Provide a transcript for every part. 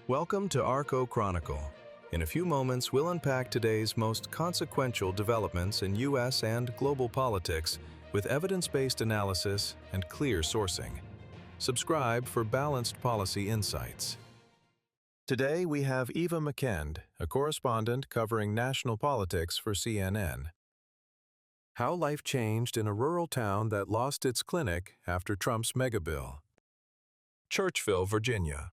Welcome to Archo Chronicle. In a few moments, we'll unpack today's most consequential developments in U.S. and global politics with evidence-based analysis and clear sourcing. Subscribe for balanced policy insights. Today, we have Eva McKend, a correspondent covering national politics for CNN. How life changed in a rural town that lost its clinic after Trump's megabill. Churchville, Virginia.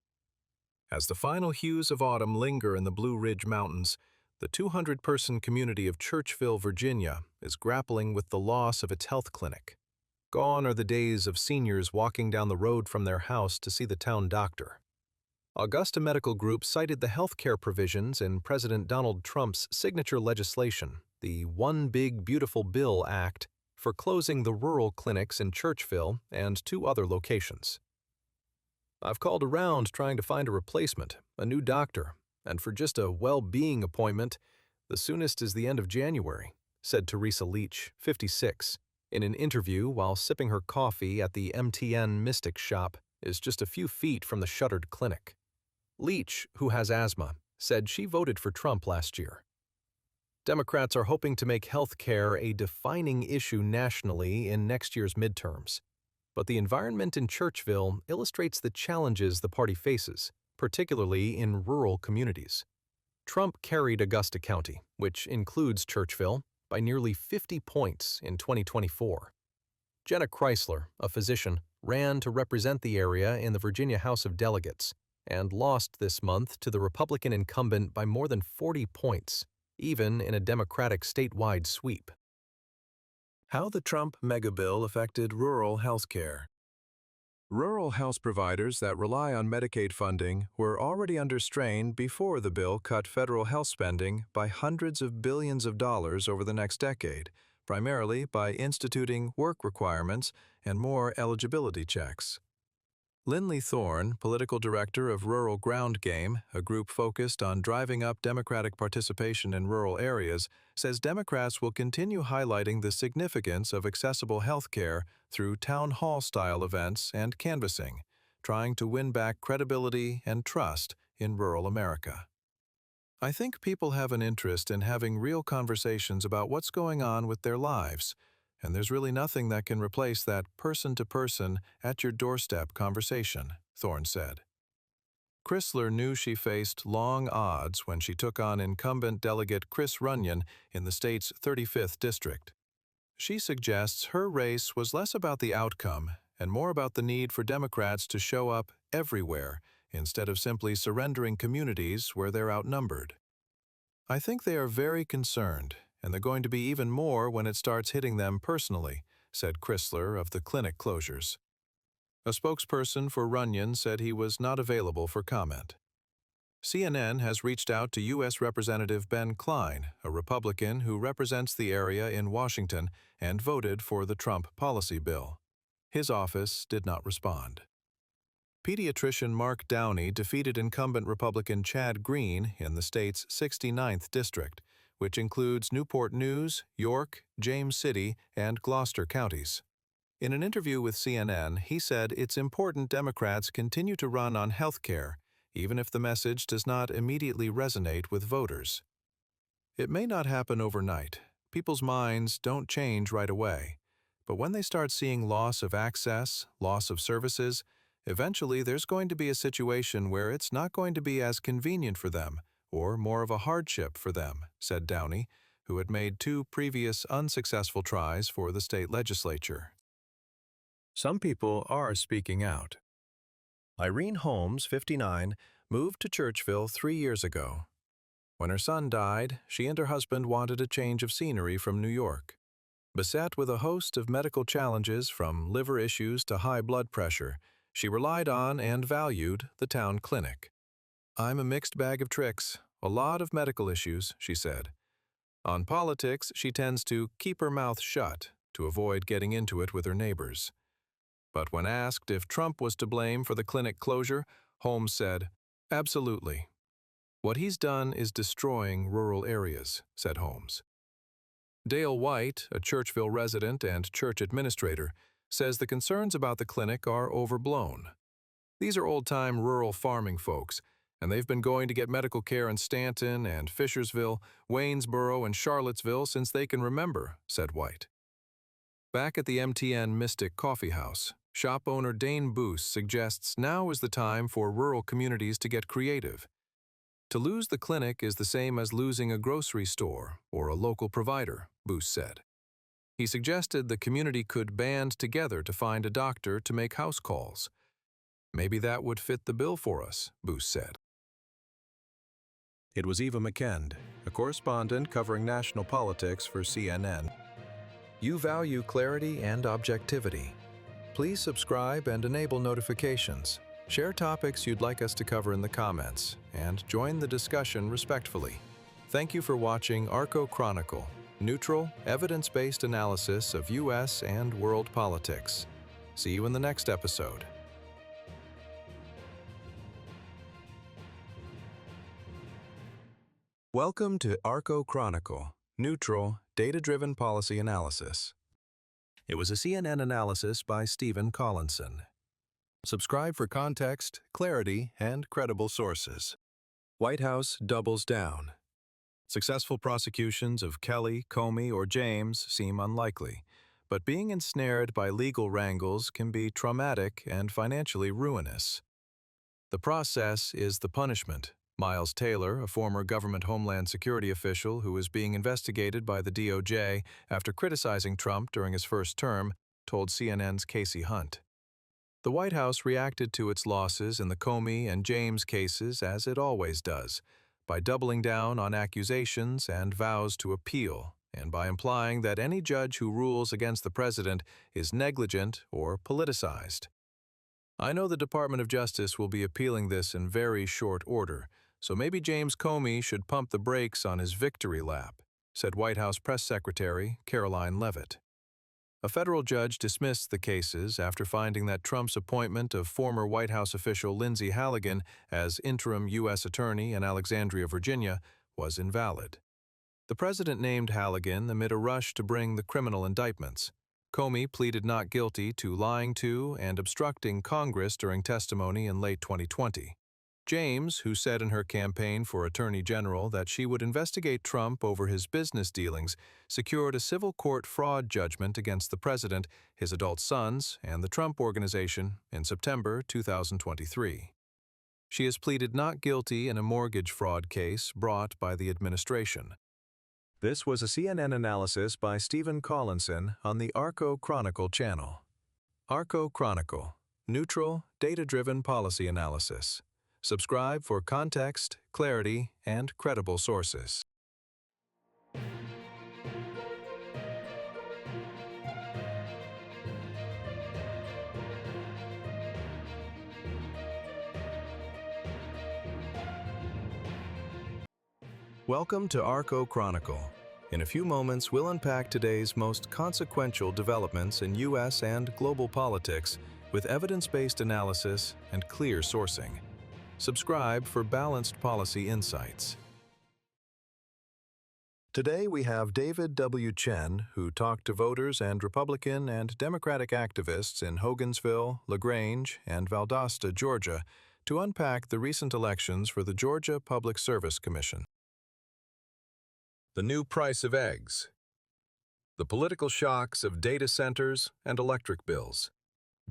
As the final hues of autumn linger in the Blue Ridge Mountains, the 200-person community of Churchville, Virginia, is grappling with the loss of its health clinic. Gone are the days of seniors walking down the road from their house to see the town doctor. Augusta Medical Group cited the health care provisions in President Donald Trump's signature legislation, the One Big Beautiful Bill Act, for closing the rural clinics in Churchville and 2 other locations. I've called around trying to find a replacement, a new doctor, and for just a well-being appointment, the soonest is the end of January, said Teresa Leach, 56, in an interview while sipping her coffee at the MTN Mystic shop is just a few feet from the shuttered clinic. Leach, who has asthma, said she voted for Trump last year. Democrats are hoping to make health care a defining issue nationally in next year's midterms. But the environment in Churchville illustrates the challenges the party faces, particularly in rural communities. Trump carried Augusta County, which includes Churchville, by nearly 50 points in 2024. Jenna Chrysler, a physician, ran to represent the area in the Virginia House of Delegates and lost this month to the Republican incumbent by more than 40 points, even in a Democratic statewide sweep. How the Trump megabill affected rural health care. Rural health providers that rely on Medicaid funding were already under strain before the bill cut federal health spending by hundreds of billions of dollars over the next decade, primarily by instituting work requirements and more eligibility checks. Lindley Thorne, political director of Rural Ground Game, a group focused on driving up Democratic participation in rural areas, says Democrats will continue highlighting the significance of accessible health care through town hall-style events and canvassing, trying to win back credibility and trust in rural America. I think people have an interest in having real conversations about what's going on with their lives, and there's really nothing that can replace that person-to-person, at-your-doorstep conversation, Thorne said. Chrysler knew she faced long odds when she took on incumbent Delegate Chris Runyon in the state's 35th district. She suggests her race was less about the outcome and more about the need for Democrats to show up everywhere instead of simply surrendering communities where they're outnumbered. I think they are very concerned, and they're going to be even more when it starts hitting them personally, said Chrysler of the clinic closures. A spokesperson for Runyon said he was not available for comment. CNN has reached out to U.S. Representative Ben Cline, a Republican who represents the area in Washington and voted for the Trump policy bill. His office did not respond. Pediatrician Mark Downey defeated incumbent Republican Chad Green in the state's 69th district, which includes Newport News, York, James City, and Gloucester counties. In an interview with CNN, he said it's important Democrats continue to run on health care, even if the message does not immediately resonate with voters. It may not happen overnight. People's minds don't change right away. But when they start seeing loss of access, loss of services, eventually there's going to be a situation where it's not going to be as convenient for them, or more of a hardship for them, said Downey, who had made 2 previous unsuccessful tries for the state legislature. Some people are speaking out. Irene Holmes, 59, moved to Churchville 3 years ago. When her son died, she and her husband wanted a change of scenery from New York. Beset with a host of medical challenges from liver issues to high blood pressure, she relied on and valued the town clinic. I'm a mixed bag of tricks, a lot of medical issues, she said. On politics, she tends to keep her mouth shut to avoid getting into it with her neighbors. But when asked if Trump was to blame for the clinic closure, Holmes said, "Absolutely. What he's done is destroying rural areas," said Holmes. Dale White, a Churchville resident and church administrator, says the concerns about the clinic are overblown. These are old-time rural farming folks, and they've been going to get medical care in Stanton and Fishersville, Waynesboro, and Charlottesville since they can remember, said White. Back at the MTN Mystic Coffee House, shop owner Dane Boos suggests now is the time for rural communities to get creative. To lose the clinic is the same as losing a grocery store or a local provider, Boos said. He suggested the community could band together to find a doctor to make house calls. Maybe that would fit the bill for us, Boos said. It was Eva McKend, a correspondent covering national politics for CNN. You value clarity and objectivity. Please subscribe and enable notifications. Share topics you'd like us to cover in the comments, and join the discussion respectfully. Thank you for watching Archo Chronicle, neutral, evidence-based analysis of U.S. and world politics. See you in the next episode. Welcome to Archo Chronicle, neutral, data-driven policy analysis. It was a CNN analysis by Stephen Collinson. Subscribe for context, clarity, and credible sources. White House doubles down. Successful prosecutions of Kelly, Comey, or James seem unlikely, but being ensnared by legal wrangles can be traumatic and financially ruinous. The process is the punishment. Miles Taylor, a former government Homeland Security official who is being investigated by the DOJ after criticizing Trump during his first term, told CNN's Casey Hunt. The White House reacted to its losses in the Comey and James cases as it always does, by doubling down on accusations and vows to appeal, and by implying that any judge who rules against the president is negligent or politicized. I know the Department of Justice will be appealing this in very short order, so maybe James Comey should pump the brakes on his victory lap, said White House Press Secretary Caroline Leavitt. A federal judge dismissed the cases after finding that Trump's appointment of former White House official Lindsay Halligan as interim U.S. Attorney in Alexandria, Virginia, was invalid. The president named Halligan amid a rush to bring the criminal indictments. Comey pleaded not guilty to lying to and obstructing Congress during testimony in late 2020. James, who said in her campaign for Attorney General that she would investigate Trump over his business dealings, secured a civil court fraud judgment against the president, his adult sons, and the Trump Organization in September 2023. She has pleaded not guilty in a mortgage fraud case brought by the administration. This was a CNN analysis by Stephen Collinson on the Archo Chronicle channel. Archo Chronicle, neutral, data-driven policy analysis. Subscribe for context, clarity, and credible sources. Welcome to Archo Chronicle. In a few moments, we'll unpack today's most consequential developments in U.S. and global politics with evidence-based analysis and clear sourcing. Subscribe for balanced policy insights. Today we have David W. Chen, who talked to voters and Republican and Democratic activists in Hogansville, LaGrange, and Valdosta, Georgia, to unpack the recent elections for the Georgia Public Service Commission. The new price of eggs. The political shocks of data centers and electric bills.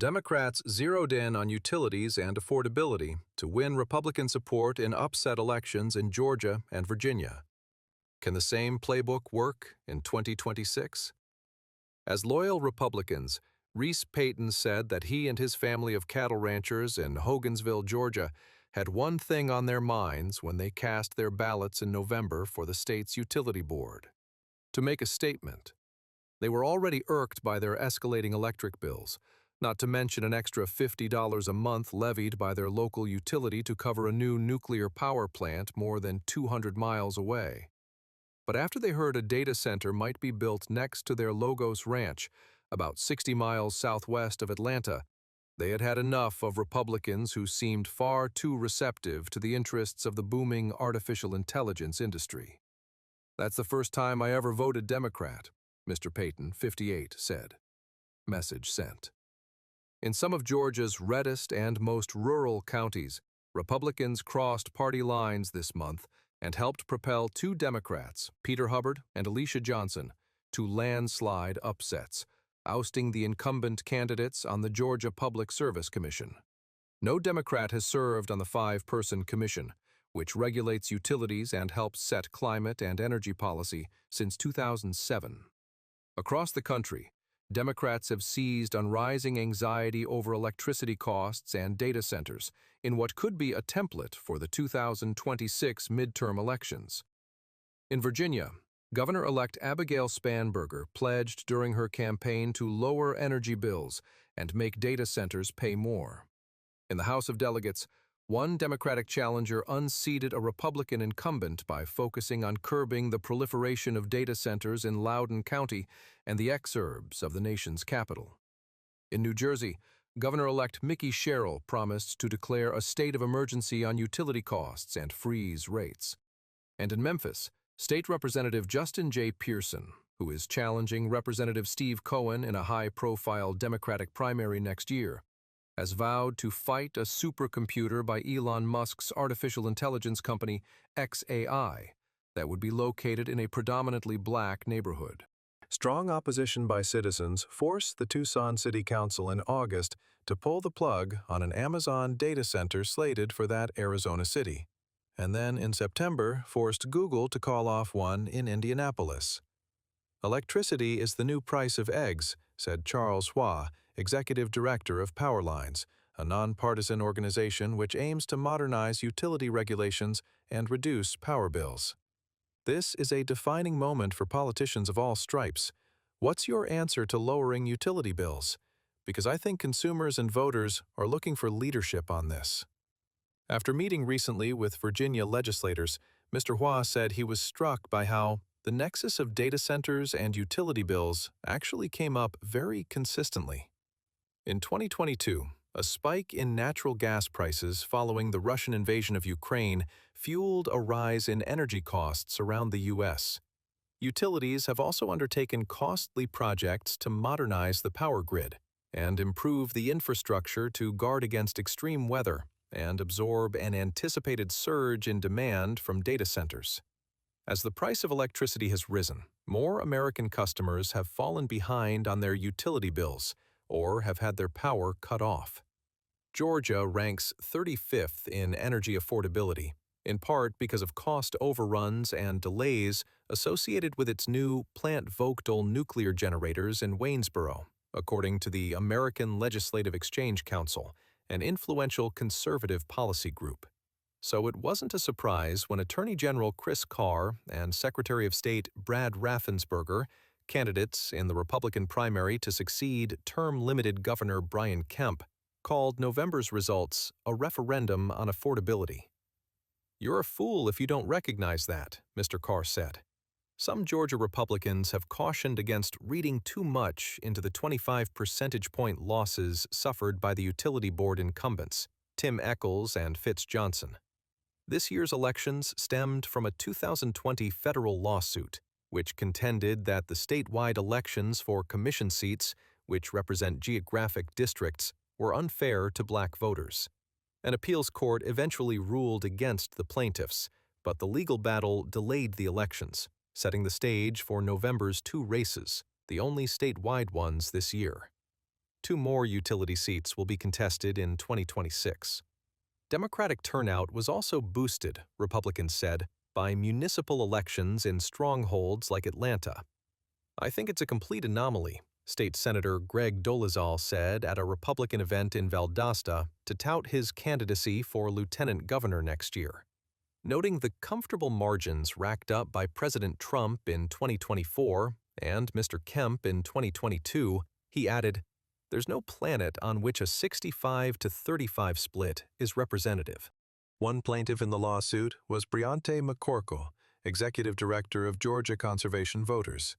Democrats zeroed in on utilities and affordability to win Republican support in upset elections in Georgia and Virginia. Can the same playbook work in 2026? As loyal Republicans, Reese Payton said that he and his family of cattle ranchers in Hogansville, Georgia, had one thing on their minds when they cast their ballots in November for the state's utility board: to make a statement. They were already irked by their escalating electric bills, not to mention an extra $50 a month levied by their local utility to cover a new nuclear power plant more than 200 miles away. But after they heard a data center might be built next to their Logos Ranch, about 60 miles southwest of Atlanta, they had had enough of Republicans who seemed far too receptive to the interests of the booming artificial intelligence industry. "That's the first time I ever voted Democrat," Mr. Payton, 58, said. Message sent. In some of Georgia's reddest and most rural counties, Republicans crossed party lines this month and helped propel two Democrats, Peter Hubbard and Alicia Johnson, to landslide upsets, ousting the incumbent candidates on the Georgia Public Service Commission. No Democrat has served on the five-person commission, which regulates utilities and helps set climate and energy policy, since 2007. Across the country, Democrats have seized on rising anxiety over electricity costs and data centers in what could be a template for the 2026 midterm elections. In Virginia, Governor-elect Abigail Spanberger pledged during her campaign to lower energy bills and make data centers pay more. In the House of Delegates, one Democratic challenger unseated a Republican incumbent by focusing on curbing the proliferation of data centers in Loudoun County and the exurbs of the nation's capital. In New Jersey, Governor-elect Mickey Sherrill promised to declare a state of emergency on utility costs and freeze rates. And in Memphis, State Representative Justin J. Pearson, who is challenging Representative Steve Cohen in a high-profile Democratic primary next year, has vowed to fight a supercomputer by Elon Musk's artificial intelligence company xAI that would be located in a predominantly black neighborhood. Strong opposition by citizens forced the Tucson City Council in August to pull the plug on an Amazon data center slated for that Arizona city, and then in September forced Google to call off one in Indianapolis. Electricity is the new price of eggs, said Charles Hua, Executive Director of Powerlines, a nonpartisan organization which aims to modernize utility regulations and reduce power bills. This is a defining moment for politicians of all stripes. What's your answer to lowering utility bills? Because I think consumers and voters are looking for leadership on this. After meeting recently with Virginia legislators, Mr. Hua said he was struck by how the nexus of data centers and utility bills actually came up very consistently. In 2022, a spike in natural gas prices following the Russian invasion of Ukraine fueled a rise in energy costs around the U.S. Utilities have also undertaken costly projects to modernize the power grid and improve the infrastructure to guard against extreme weather and absorb an anticipated surge in demand from data centers. As the price of electricity has risen, more American customers have fallen behind on their utility bills or have had their power cut off. Georgia ranks 35th in energy affordability, in part because of cost overruns and delays associated with its new Plant Vogtle nuclear generators in Waynesboro, according to the American Legislative Exchange Council, an influential conservative policy group. So it wasn't a surprise when Attorney General Chris Carr and Secretary of State Brad Raffensperger, candidates in the Republican primary to succeed term-limited Governor Brian Kemp, called November's results a referendum on affordability. "You're a fool if you don't recognize that," Mr. Carr said. Some Georgia Republicans have cautioned against reading too much into the 25 percentage point losses suffered by the utility board incumbents, Tim Echols and Fitz Johnson. This year's elections stemmed from a 2020 federal lawsuit, which contended that the statewide elections for commission seats, which represent geographic districts, were unfair to black voters. An appeals court eventually ruled against the plaintiffs, but the legal battle delayed the elections, setting the stage for November's two races, the only statewide ones this year. Two more utility seats will be contested in 2026. Democratic turnout was also boosted, Republicans said, by municipal elections in strongholds like Atlanta. "I think it's a complete anomaly," State Senator Greg Dolezal said at a Republican event in Valdosta to tout his candidacy for lieutenant governor next year. Noting the comfortable margins racked up by President Trump in 2024 and Mr. Kemp in 2022, he added, "There's no planet on which a 65-35 split is representative." One plaintiff in the lawsuit was Briante McCorkle, Executive Director of Georgia Conservation Voters.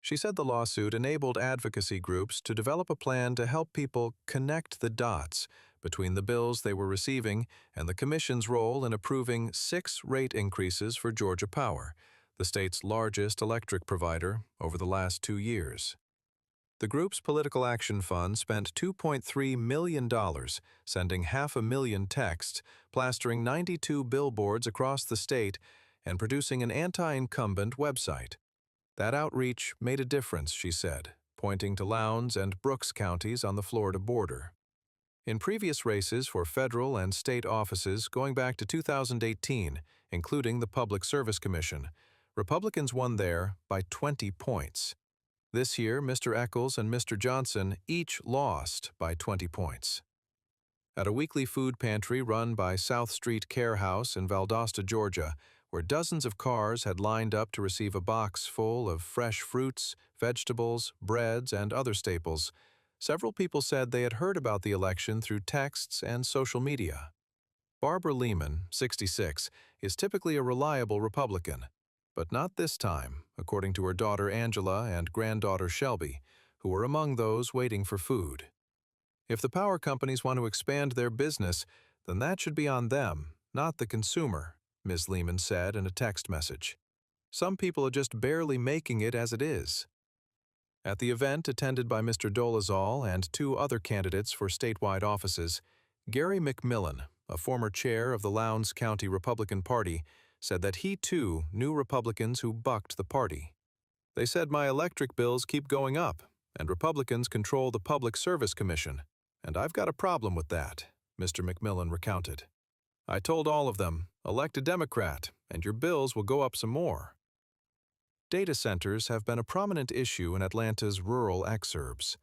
She said the lawsuit enabled advocacy groups to develop a plan to help people connect the dots between the bills they were receiving and the Commission's role in approving 6 rate increases for Georgia Power, the state's largest electric provider, over the last 2 years. The group's political action fund spent $2.3 million, sending 500,000 texts, plastering 92 billboards across the state, and producing an anti-incumbent website. That outreach made a difference, she said, pointing to Lowndes and Brooks counties on the Florida border. In previous races for federal and state offices going back to 2018, including the Public Service Commission, Republicans won there by 20 points. This year, Mr. Eccles and Mr. Johnson each lost by 20 points. At a weekly food pantry run by South Street Care House in Valdosta, Georgia, where dozens of cars had lined up to receive a box full of fresh fruits, vegetables, breads, and other staples, several people said they had heard about the election through texts and social media. Barbara Lehman, 66, is typically a reliable Republican, but not this time, according to her daughter Angela and granddaughter Shelby, who were among those waiting for food. If the power companies want to expand their business, then that should be on them, not the consumer, Ms. Lehman said in a text message. Some people are just barely making it as it is. At the event attended by Mr. Dolezal and 2 other candidates for statewide offices, Gary McMillan, a former chair of the Lowndes County Republican Party, said that he too knew Republicans who bucked the party. They said, "My electric bills keep going up, and Republicans control the Public Service Commission, and I've got a problem with that," Mr. McMillan recounted. "I told all of them, elect a Democrat, and your bills will go up some more." Data centers have been a prominent issue in Atlanta's rural exurbs.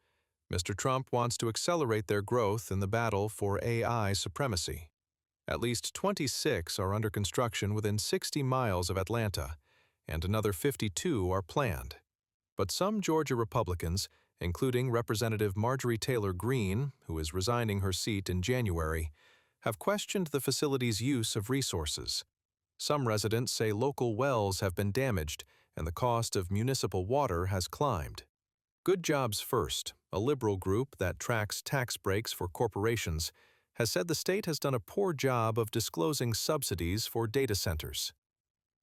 Mr. Trump wants to accelerate their growth in the battle for AI supremacy. At least 26 are under construction within 60 miles of Atlanta, and another 52 are planned. But some Georgia Republicans, including Representative Marjorie Taylor Greene, who is resigning her seat in January, have questioned the facility's use of resources. Some residents say local wells have been damaged and the cost of municipal water has climbed. Good Jobs First, a liberal group that tracks tax breaks for corporations, has said the state has done a poor job of disclosing subsidies for data centers.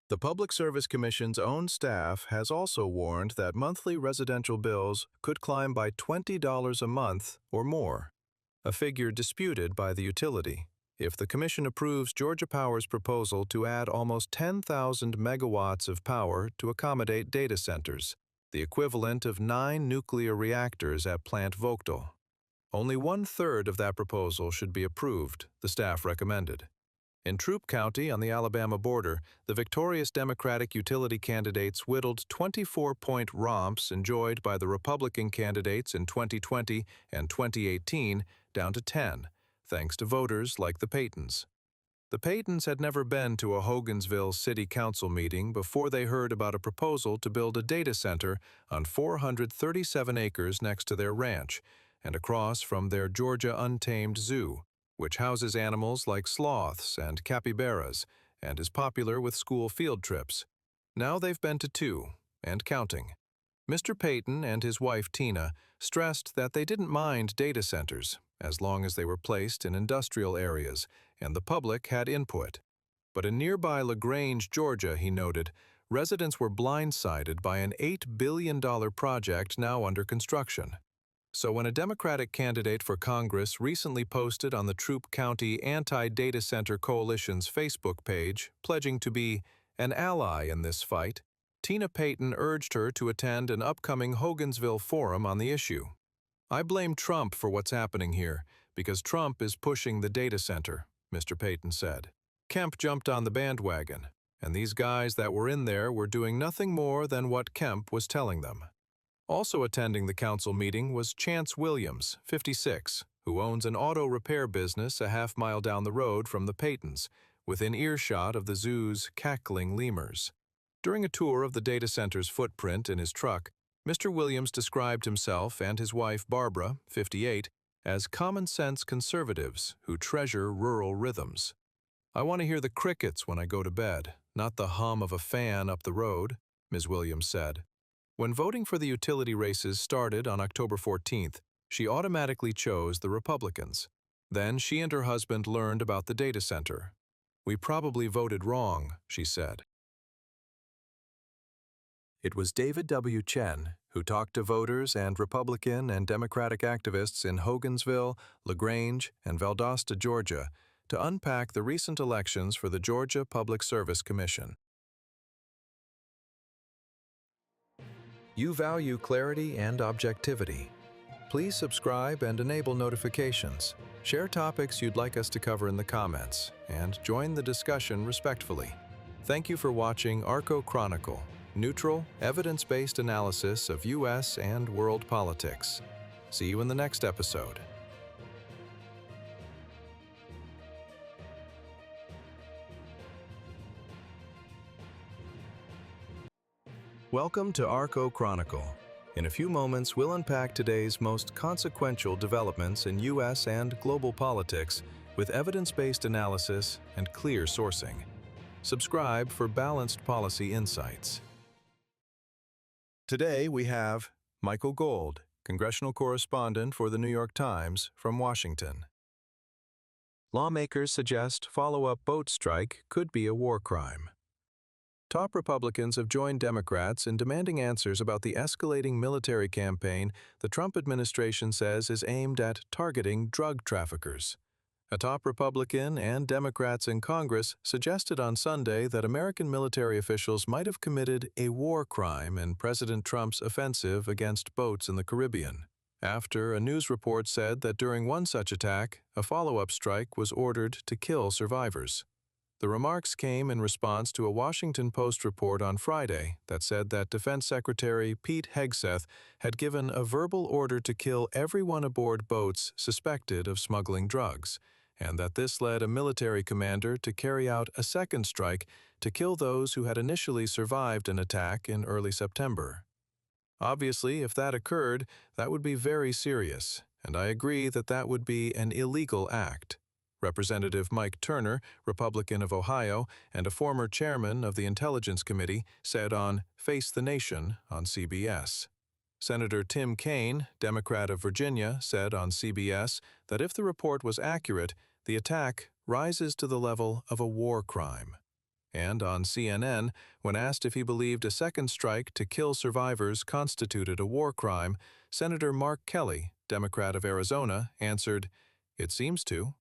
The Public Service Commission's own staff has also warned that monthly residential bills could climb by $20 a month or more, a figure disputed by the utility. If the Commission approves Georgia Power's proposal to add almost 10,000 megawatts of power to accommodate data centers, the equivalent of 9 nuclear reactors at Plant Vogtle. Only 1/3 of that proposal should be approved, the staff recommended. In Troup County on the Alabama border, the victorious Democratic utility candidates whittled 24-point romps enjoyed by the Republican candidates in 2020 and 2018 down to 10, thanks to voters like the Paytons. The Paytons had never been to a Hogansville City Council meeting before they heard about a proposal to build a data center on 437 acres next to their ranch and across from their Georgia Untamed Zoo, which houses animals like sloths and capybaras and is popular with school field trips. Now they've been to 2, and counting. Mr. Payton and his wife Tina stressed that they didn't mind data centers as long as they were placed in industrial areas and the public had input. But in nearby LaGrange, Georgia, he noted, residents were blindsided by an $8 billion project now under construction. So when a Democratic candidate for Congress recently posted on the Troup County Anti-Data Center Coalition's Facebook page, pledging to be an ally in this fight, Tina Payton urged her to attend an upcoming Hogansville forum on the issue. "I blame Trump for what's happening here, because Trump is pushing the data center," Mr. Payton said. "Kemp jumped on the bandwagon, and these guys that were in there were doing nothing more than what Kemp was telling them." Also attending the council meeting was Chance Williams, 56, who owns an auto repair business a half-mile down the road from the Paytons, within earshot of the zoo's cackling lemurs. During a tour of the data center's footprint in his truck, Mr. Williams described himself and his wife Barbara, 58, as common-sense conservatives who treasure rural rhythms. "I want to hear the crickets when I go to bed, not the hum of a fan up the road," Ms. Williams said. When voting for the utility races started on October 14th, she automatically chose the Republicans. Then she and her husband learned about the data center. "We probably voted wrong," she said. It was David W. Chen, who talked to voters and Republican and Democratic activists in Hogansville, LaGrange, and Valdosta, Georgia, to unpack the recent elections for the Georgia Public Service Commission. You value clarity and objectivity. Please subscribe and enable notifications. Share topics you'd like us to cover in the comments, and join the discussion respectfully. Thank you for watching Archo Chronicle, neutral, evidence-based analysis of U.S. and world politics. See you in the next episode. Welcome to Archo Chronicle. In a few moments, we'll unpack today's most consequential developments in U.S. and global politics with evidence-based analysis and clear sourcing. Subscribe for balanced policy insights. Today we have Michael Gold, congressional correspondent for The New York Times from Washington. Lawmakers suggest follow-up boat strike could be a war crime. Top Republicans have joined Democrats in demanding answers about the escalating military campaign the Trump administration says is aimed at targeting drug traffickers. A top Republican and Democrats in Congress suggested on Sunday that American military officials might have committed a war crime in President Trump's offensive against boats in the Caribbean, after a news report said that during one such attack, a follow-up strike was ordered to kill survivors. The remarks came in response to a Washington Post report on Friday that said that Defense Secretary Pete Hegseth had given a verbal order to kill everyone aboard boats suspected of smuggling drugs, and that this led a military commander to carry out a second strike to kill those who had initially survived an attack in early September. Obviously, if that occurred, that would be very serious, and I agree that that would be an illegal act. Representative Mike Turner, Republican of Ohio and a former chairman of the Intelligence Committee, said on Face the Nation on CBS. Senator Tim Kaine, Democrat of Virginia, said on CBS that if the report was accurate, the attack rises to the level of a war crime. And on CNN, when asked if he believed a second strike to kill survivors constituted a war crime, Senator Mark Kelly, Democrat of Arizona, answered, "It seems to."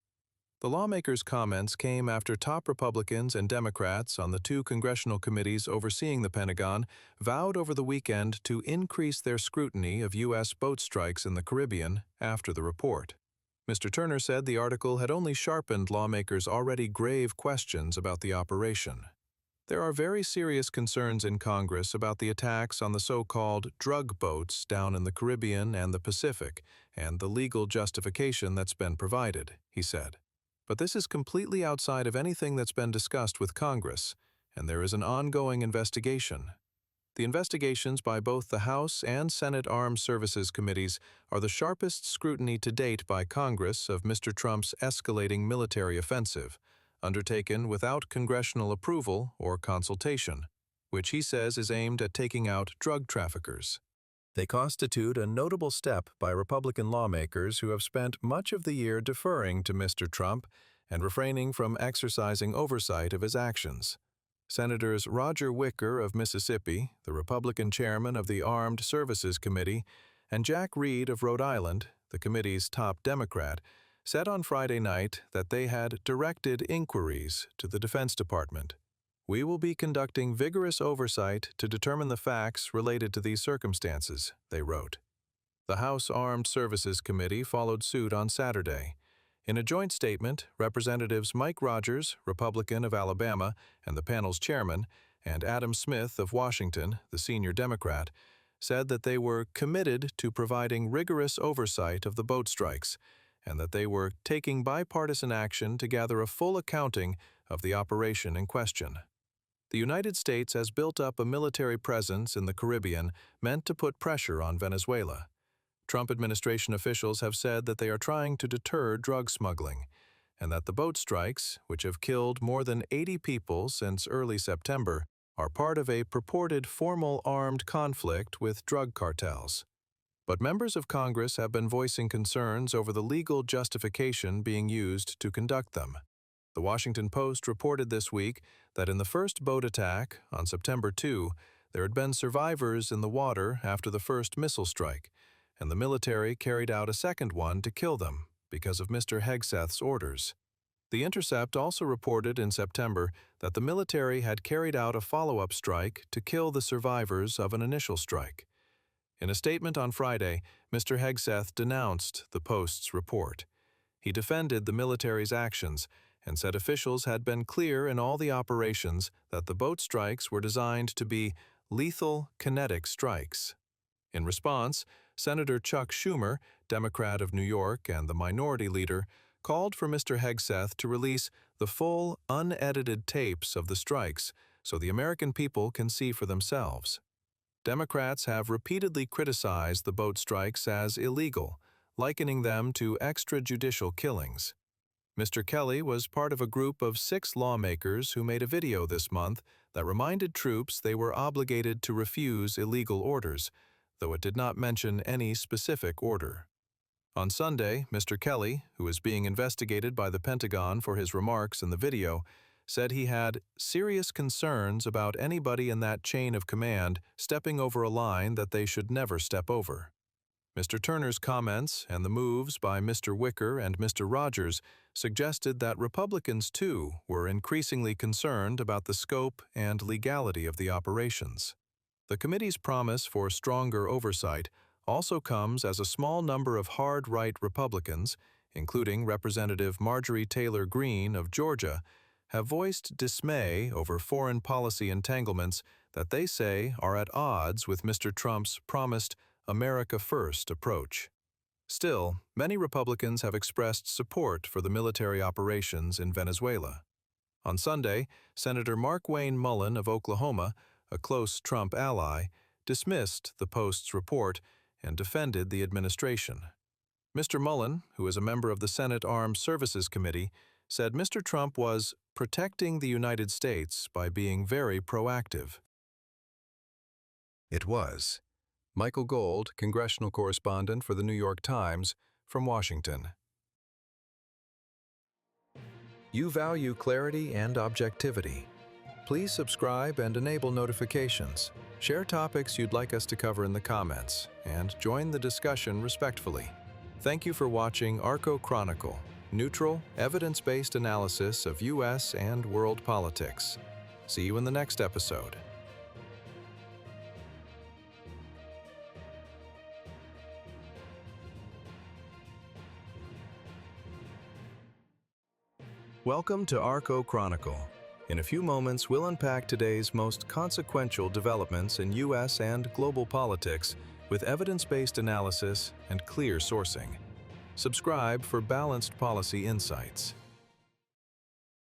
The lawmakers' comments came after top Republicans and Democrats on the two congressional committees overseeing the Pentagon vowed over the weekend to increase their scrutiny of U.S. boat strikes in the Caribbean after the report. Mr. Turner said the article had only sharpened lawmakers' already grave questions about the operation. There are very serious concerns in Congress about the attacks on the so-called drug boats down in the Caribbean and the Pacific, and the legal justification that's been provided, he said. But this is completely outside of anything that's been discussed with Congress, and there is an ongoing investigation. The investigations by both the House and Senate Armed Services Committees are the sharpest scrutiny to date by Congress of Mr. Trump's escalating military offensive, undertaken without congressional approval or consultation, which he says is aimed at taking out drug traffickers. They constitute a notable step by Republican lawmakers who have spent much of the year deferring to Mr. Trump and refraining from exercising oversight of his actions. Senators Roger Wicker of Mississippi, the Republican chairman of the Armed Services Committee, and Jack Reed of Rhode Island, the committee's top Democrat, said on Friday night that they had directed inquiries to the Defense Department. "We will be conducting vigorous oversight to determine the facts related to these circumstances," they wrote. The House Armed Services Committee followed suit on Saturday. In a joint statement, Representatives Mike Rogers, Republican of Alabama and the panel's chairman, and Adam Smith of Washington, the senior Democrat, said that they were committed to providing rigorous oversight of the boat strikes, and that they were taking bipartisan action to gather a full accounting of the operation in question. The United States has built up a military presence in the Caribbean meant to put pressure on Venezuela. Trump administration officials have said that they are trying to deter drug smuggling, and that the boat strikes, which have killed more than 80 people since early September, are part of a purported formal armed conflict with drug cartels. But members of Congress have been voicing concerns over the legal justification being used to conduct them. The Washington Post reported this week that in the first boat attack, on September 2, there had been survivors in the water after the first missile strike, and the military carried out a second one to kill them because of Mr. Hegseth's orders. The Intercept also reported in September that the military had carried out a follow-up strike to kill the survivors of an initial strike. In a statement on Friday, Mr. Hegseth denounced the Post's report. He defended the military's actions and said officials had been clear in all the operations that the boat strikes were designed to be lethal kinetic strikes. In response, Senator Chuck Schumer, Democrat of New York and the minority leader, called for Mr. Hegseth to release the full, unedited tapes of the strikes so the American people can see for themselves. Democrats have repeatedly criticized the boat strikes as illegal, likening them to extrajudicial killings. Mr. Kelly was part of a group of 6 lawmakers who made a video this month that reminded troops they were obligated to refuse illegal orders, though it did not mention any specific order. On Sunday, Mr. Kelly, who is being investigated by the Pentagon for his remarks in the video, said he had serious concerns about anybody in that chain of command stepping over a line that they should never step over. Mr. Turner's comments and the moves by Mr. Wicker and Mr. Rogers suggested that Republicans, too, were increasingly concerned about the scope and legality of the operations. The committee's promise for stronger oversight also comes as a small number of hard-right Republicans, including Representative Marjorie Taylor Greene of Georgia, have voiced dismay over foreign policy entanglements that they say are at odds with Mr. Trump's promised America First approach. Still, many Republicans have expressed support for the military operations in Venezuela. On Sunday, Senator Mark Wayne Mullen of Oklahoma, a close Trump ally, dismissed the Post's report and defended the administration. Mr. Mullen, who is a member of the Senate Armed Services Committee, said Mr. Trump was protecting the United States by being very proactive. It was. Michael Gold, congressional correspondent for the New York Times, from Washington. You value clarity and objectivity. Please subscribe and enable notifications. Share topics you'd like us to cover in the comments, and join the discussion respectfully. Thank you for watching Archo Chronicle, neutral, evidence-based analysis of U.S. and world politics. See you in the next episode. Welcome to Archo Chronicle. In a few moments, we'll unpack today's most consequential developments in U.S. and global politics with evidence-based analysis and clear sourcing. Subscribe for balanced policy insights.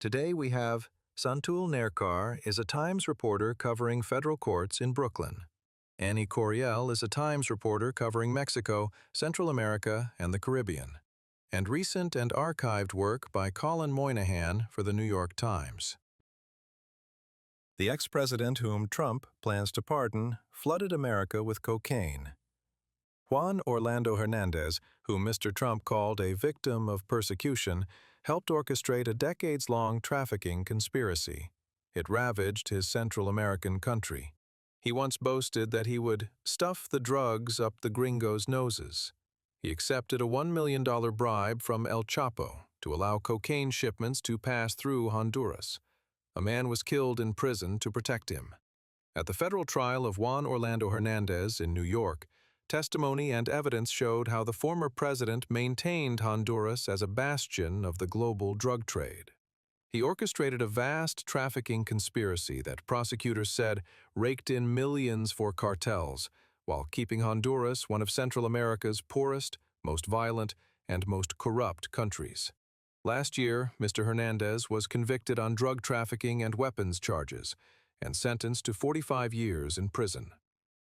Today we have Santul Nerkar is a Times reporter covering federal courts in Brooklyn. Annie Coriel is a Times reporter covering Mexico, Central America, and the Caribbean. And recent and archived work by Colin Moynihan for the New York Times. The ex-president whom Trump plans to pardon flooded America with cocaine. Juan Orlando Hernandez, whom Mr. Trump called a victim of persecution, helped orchestrate a decades-long trafficking conspiracy. It ravaged his Central American country. He once boasted that he would stuff the drugs up the gringos' noses. He accepted a $1 million bribe from El Chapo to allow cocaine shipments to pass through Honduras. A man was killed in prison to protect him. At the federal trial of Juan Orlando Hernandez in New York, testimony and evidence showed how the former president maintained Honduras as a bastion of the global drug trade. He orchestrated a vast trafficking conspiracy that prosecutors said raked in millions for cartels, while keeping Honduras one of Central America's poorest, most violent, and most corrupt countries. Last year, Mr. Hernandez was convicted on drug trafficking and weapons charges and sentenced to 45 years in prison.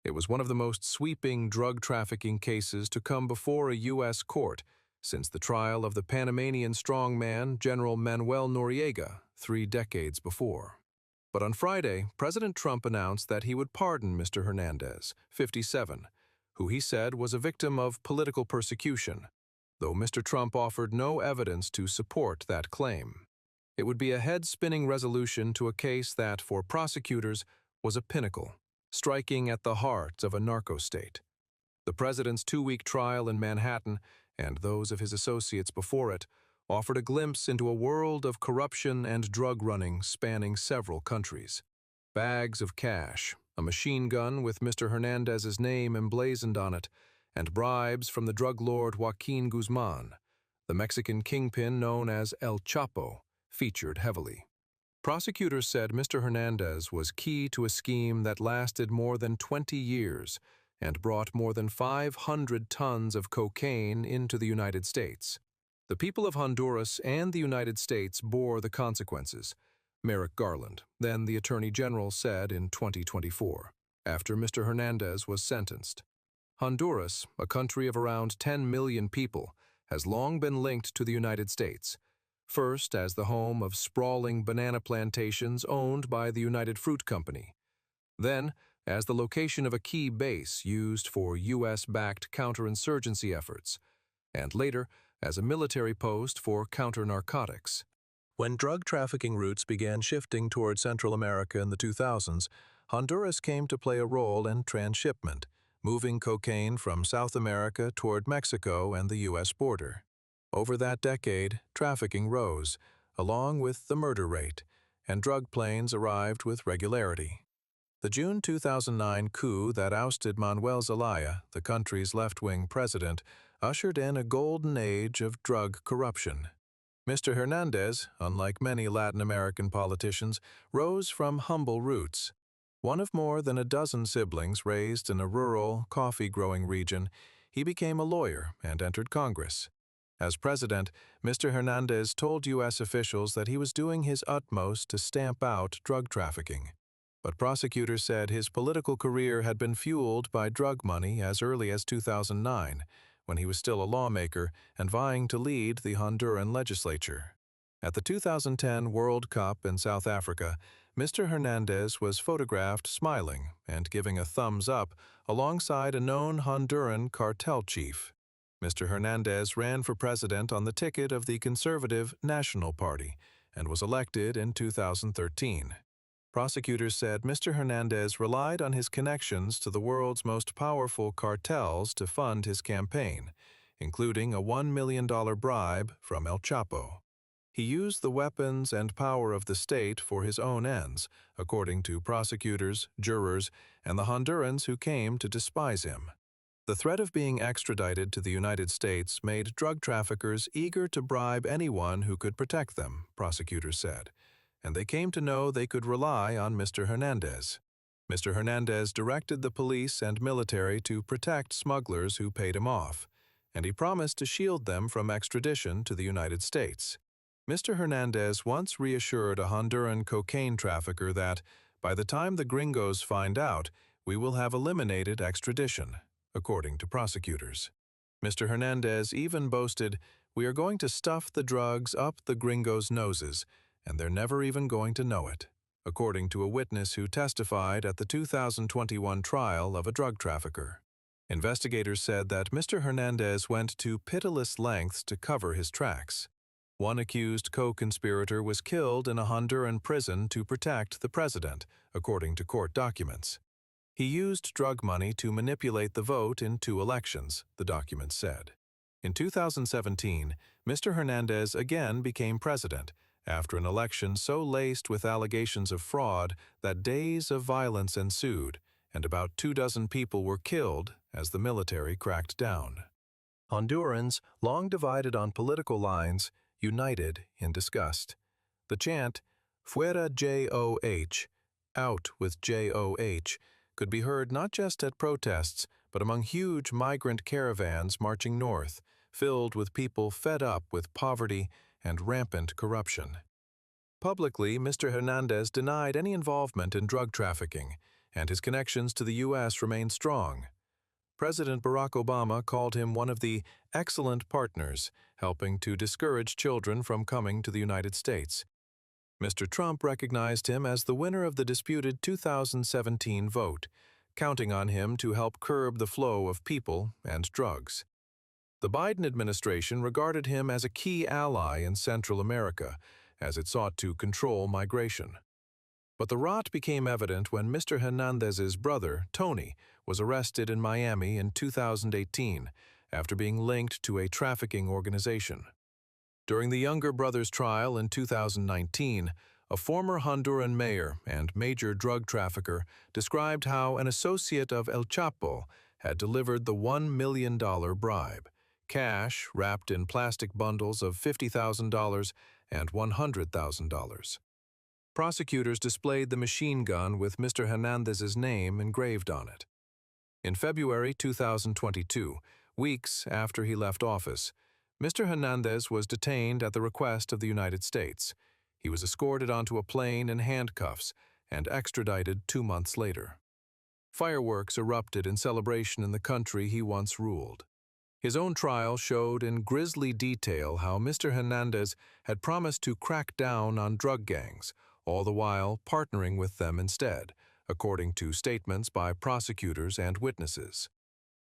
It was one of the most sweeping drug trafficking cases to come before a U.S. court since the trial of the Panamanian strongman General Manuel Noriega 3 decades before. But on Friday, President Trump announced that he would pardon Mr. Hernandez, 57, who he said was a victim of political persecution, though Mr. Trump offered no evidence to support that claim. It would be a head-spinning resolution to a case that, for prosecutors, was a pinnacle. striking at the heart of a narco-state. The president's two-week trial in Manhattan, and those of his associates before it, offered a glimpse into a world of corruption and drug running spanning several countries. Bags of cash, a machine gun with Mr. Hernandez's name emblazoned on it, and bribes from the drug lord Joaquin Guzman, the Mexican kingpin known as El Chapo, featured heavily. Prosecutors said Mr. Hernandez was key to a scheme that lasted more than 20 years and brought more than 500 tons of cocaine into the United States. The people of Honduras and the United States bore the consequences, Merrick Garland, then the Attorney General, said in 2024, after Mr. Hernandez was sentenced. Honduras, a country of around 10 million people, has long been linked to the United States, first as the home of sprawling banana plantations owned by the United Fruit Company, then as the location of a key base used for U.S.-backed counterinsurgency efforts, and later as a military post for counter-narcotics. When drug trafficking routes began shifting toward Central America in the 2000s, Honduras came to play a role in transshipment, moving cocaine from South America toward Mexico and the U.S. border. Over that decade, trafficking rose, along with the murder rate, and drug planes arrived with regularity. The June 2009 coup that ousted Manuel Zelaya, the country's left-wing president, ushered in a golden age of drug corruption. Mr. Hernandez, unlike many Latin American politicians, rose from humble roots. One of more than a dozen siblings raised in a rural, coffee-growing region, he became a lawyer and entered Congress. As president, Mr. Hernandez told U.S. officials that he was doing his utmost to stamp out drug trafficking. But prosecutors said his political career had been fueled by drug money as early as 2009, when he was still a lawmaker and vying to lead the Honduran legislature. At the 2010 World Cup in South Africa, Mr. Hernandez was photographed smiling and giving a thumbs up alongside a known Honduran cartel chief. Mr. Hernandez ran for president on the ticket of the conservative National Party and was elected in 2013. Prosecutors said Mr. Hernandez relied on his connections to the world's most powerful cartels to fund his campaign, including a $1 million bribe from El Chapo. He used the weapons and power of the state for his own ends, according to prosecutors, jurors, and the Hondurans who came to despise him. The threat of being extradited to the United States made drug traffickers eager to bribe anyone who could protect them, prosecutors said, and they came to know they could rely on Mr. Hernandez. Mr. Hernandez directed the police and military to protect smugglers who paid him off, and he promised to shield them from extradition to the United States. Mr. Hernandez once reassured a Honduran cocaine trafficker that, by the time the gringos find out, we will have eliminated extradition, according to prosecutors. Mr. Hernandez even boasted, "We are going to stuff the drugs up the gringos' noses, and they're never even going to know it," according to a witness who testified at the 2021 trial of a drug trafficker. Investigators said that Mr. Hernandez went to pitiless lengths to cover his tracks. One accused co-conspirator was killed in a Honduran prison to protect the president, according to court documents. He used drug money to manipulate the vote in 2 elections, the documents said. In 2017, Mr. Hernandez again became president, after an election so laced with allegations of fraud that days of violence ensued, and about 24 people were killed as the military cracked down. Hondurans, long divided on political lines, united in disgust. The chant, "Fuera JOH," out with JOH, could be heard not just at protests, but among huge migrant caravans marching north, filled with people fed up with poverty and rampant corruption. Publicly, Mr. Hernandez denied any involvement in drug trafficking, and his connections to the U.S. remained strong. President Barack Obama called him one of the excellent partners, helping to discourage children from coming to the United States. Mr. Trump recognized him as the winner of the disputed 2017 vote, counting on him to help curb the flow of people and drugs. The Biden administration regarded him as a key ally in Central America, as it sought to control migration. But the rot became evident when Mr. Hernandez's brother, Tony, was arrested in Miami in 2018 after being linked to a trafficking organization. During the younger brother's trial in 2019, a former Honduran mayor and major drug trafficker described how an associate of El Chapo had delivered the $1 million bribe, cash wrapped in plastic bundles of $50,000 and $100,000. Prosecutors displayed the machine gun with Mr. Hernandez's name engraved on it. In February 2022, weeks after he left office, Mr. Hernandez was detained at the request of the United States. He was escorted onto a plane in handcuffs and extradited 2 months later. Fireworks erupted in celebration in the country he once ruled. His own trial showed in grisly detail how Mr. Hernandez had promised to crack down on drug gangs, all the while partnering with them instead, according to statements by prosecutors and witnesses.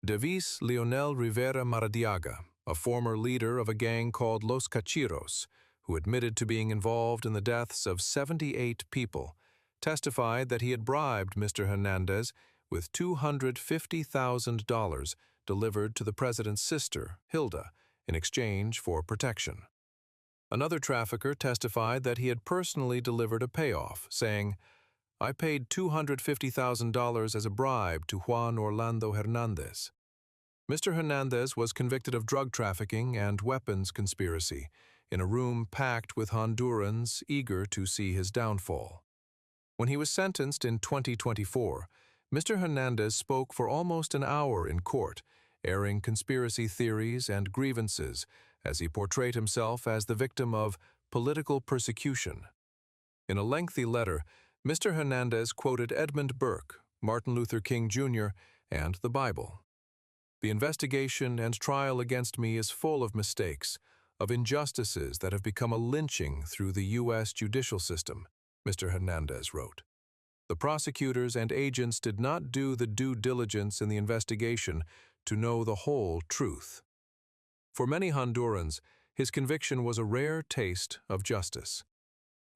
Davis Leonel Rivera Maradiaga, a former leader of a gang called Los Cachiros, who admitted to being involved in the deaths of 78 people, testified that he had bribed Mr. Hernandez with $250,000 delivered to the president's sister, Hilda, in exchange for protection. Another trafficker testified that he had personally delivered a payoff, saying, "I paid $250,000 as a bribe to Juan Orlando Hernandez." Mr. Hernandez was convicted of drug trafficking and weapons conspiracy in a room packed with Hondurans eager to see his downfall. When he was sentenced in 2024, Mr. Hernandez spoke for almost an hour in court, airing conspiracy theories and grievances as he portrayed himself as the victim of political persecution. In a lengthy letter, Mr. Hernandez quoted Edmund Burke, Martin Luther King Jr., and the Bible. "The investigation and trial against me is full of mistakes, of injustices that have become a lynching through the U.S. judicial system," Mr. Hernandez wrote. "The prosecutors and agents did not do the due diligence in the investigation to know the whole truth." For many Hondurans, his conviction was a rare taste of justice.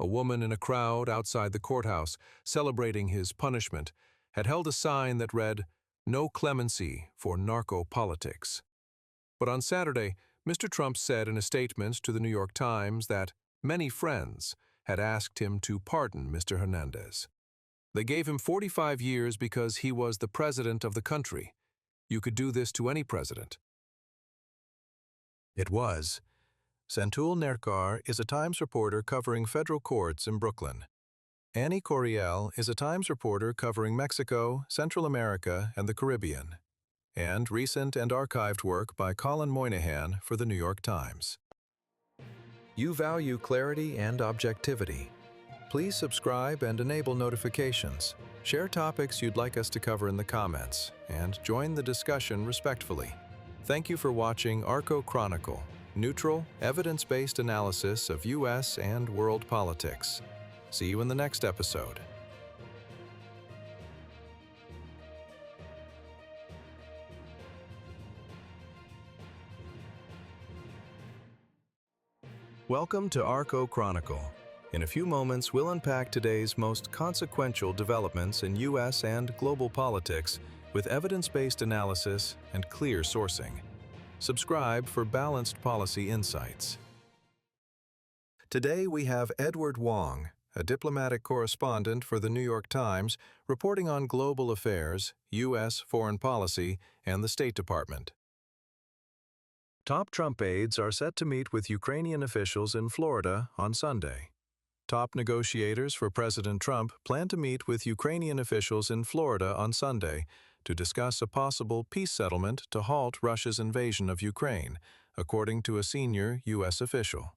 A woman in a crowd outside the courthouse, celebrating his punishment, had held a sign that read, "No clemency for narco-politics." But on Saturday, Mr. Trump said in a statement to the New York Times that many friends had asked him to pardon Mr. Hernandez. They gave him 45 years because he was the president of the country. You could do this to any president. It was. Santul Nerkar is a Times reporter covering federal courts in Brooklyn. Annie Coriel is a Times reporter covering Mexico, Central America, and the Caribbean, and recent and archived work by Colin Moynihan for the New York Times. You value clarity and objectivity. Please subscribe and enable notifications. Share topics you'd like us to cover in the comments, and join the discussion respectfully. Thank you for watching Archo Chronicle, neutral, evidence-based analysis of U.S. and world politics. See you in the next episode. Welcome to Archo Chronicle. In a few moments, we'll unpack today's most consequential developments in U.S. and global politics with evidence-based analysis and clear sourcing. Subscribe for balanced policy insights. Today we have Edward Wong, a diplomatic correspondent for the New York Times, reporting on global affairs, U.S. foreign policy, and the State Department. Top Trump aides are set to meet with Ukrainian officials in Florida on Sunday. Top negotiators for President Trump plan to meet with Ukrainian officials in Florida on Sunday to discuss a possible peace settlement to halt Russia's invasion of Ukraine, according to a senior U.S. official.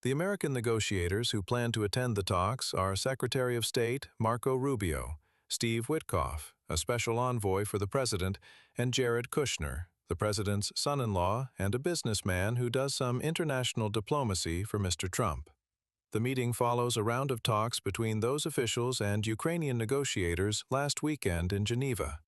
The American negotiators who plan to attend the talks are Secretary of State Marco Rubio, Steve Witkoff, a special envoy for the president, and Jared Kushner, the president's son-in-law and a businessman who does some international diplomacy for Mr. Trump. The meeting follows a round of talks between those officials and Ukrainian negotiators last weekend in Geneva.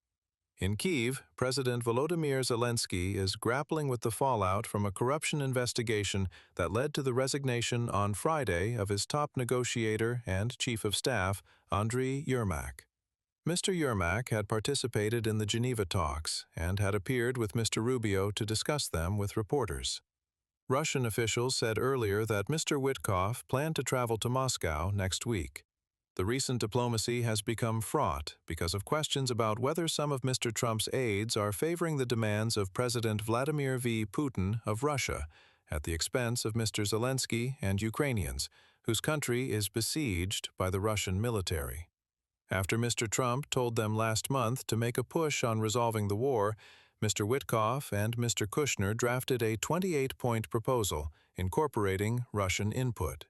In Kyiv, President Volodymyr Zelensky is grappling with the fallout from a corruption investigation that led to the resignation on Friday of his top negotiator and chief of staff, Andriy Yermak. Mr. Yermak had participated in the Geneva talks and had appeared with Mr. Rubio to discuss them with reporters. Russian officials said earlier that Mr. Witkoff planned to travel to Moscow next week. The recent diplomacy has become fraught because of questions about whether some of Mr. Trump's aides are favoring the demands of President Vladimir V. Putin of Russia at the expense of Mr. Zelensky and Ukrainians, whose country is besieged by the Russian military. After Mr. Trump told them last month to make a push on resolving the war, Mr. Witkoff and Mr. Kushner drafted a 28-point proposal incorporating Russian input.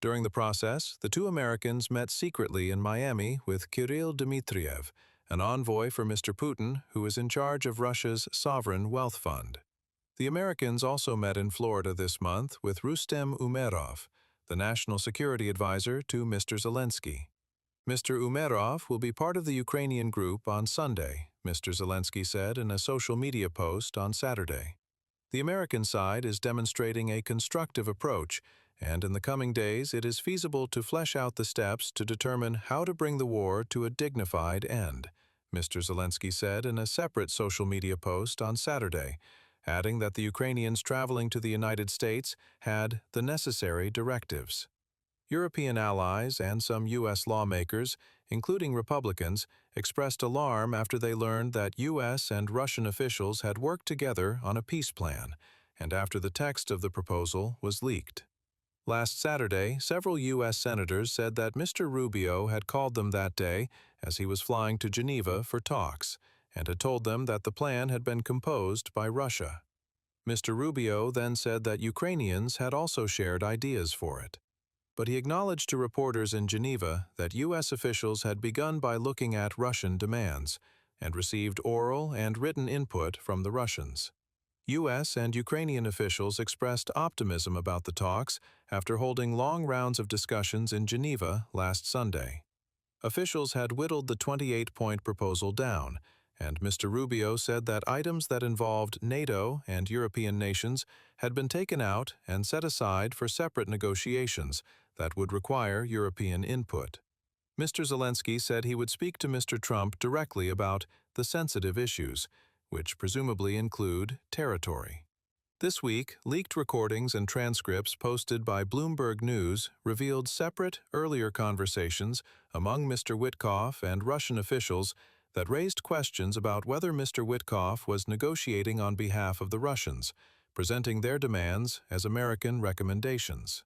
During the process, the two Americans met secretly in Miami with Kirill Dmitriev, an envoy for Mr. Putin who is in charge of Russia's sovereign wealth fund. The Americans also met in Florida this month with Rustem Umerov, the national security advisor to Mr. Zelensky. Mr. Umerov will be part of the Ukrainian group on Sunday, Mr. Zelensky said in a social media post on Saturday. The American side is demonstrating a constructive approach, and in the coming days it is feasible to flesh out the steps to determine how to bring the war to a dignified end, Mr. Zelensky said in a separate social media post on Saturday, adding that the Ukrainians traveling to the United States had the necessary directives. European allies and some U.S. lawmakers, including Republicans, expressed alarm after they learned that U.S. and Russian officials had worked together on a peace plan, and after the text of the proposal was leaked. Last Saturday, several U.S. senators said that Mr. Rubio had called them that day as he was flying to Geneva for talks, and had told them that the plan had been composed by Russia. Mr. Rubio then said that Ukrainians had also shared ideas for it. But he acknowledged to reporters in Geneva that U.S. officials had begun by looking at Russian demands and received oral and written input from the Russians. U.S. and Ukrainian officials expressed optimism about the talks after holding long rounds of discussions in Geneva last Sunday. Officials had whittled the 28-point proposal down, and Mr. Rubio said that items that involved NATO and European nations had been taken out and set aside for separate negotiations that would require European input. Mr. Zelensky said he would speak to Mr. Trump directly about the sensitive issues, which presumably include territory. This week, leaked recordings and transcripts posted by Bloomberg News revealed separate, earlier conversations among Mr. Witkoff and Russian officials that raised questions about whether Mr. Witkoff was negotiating on behalf of the Russians, presenting their demands as American recommendations.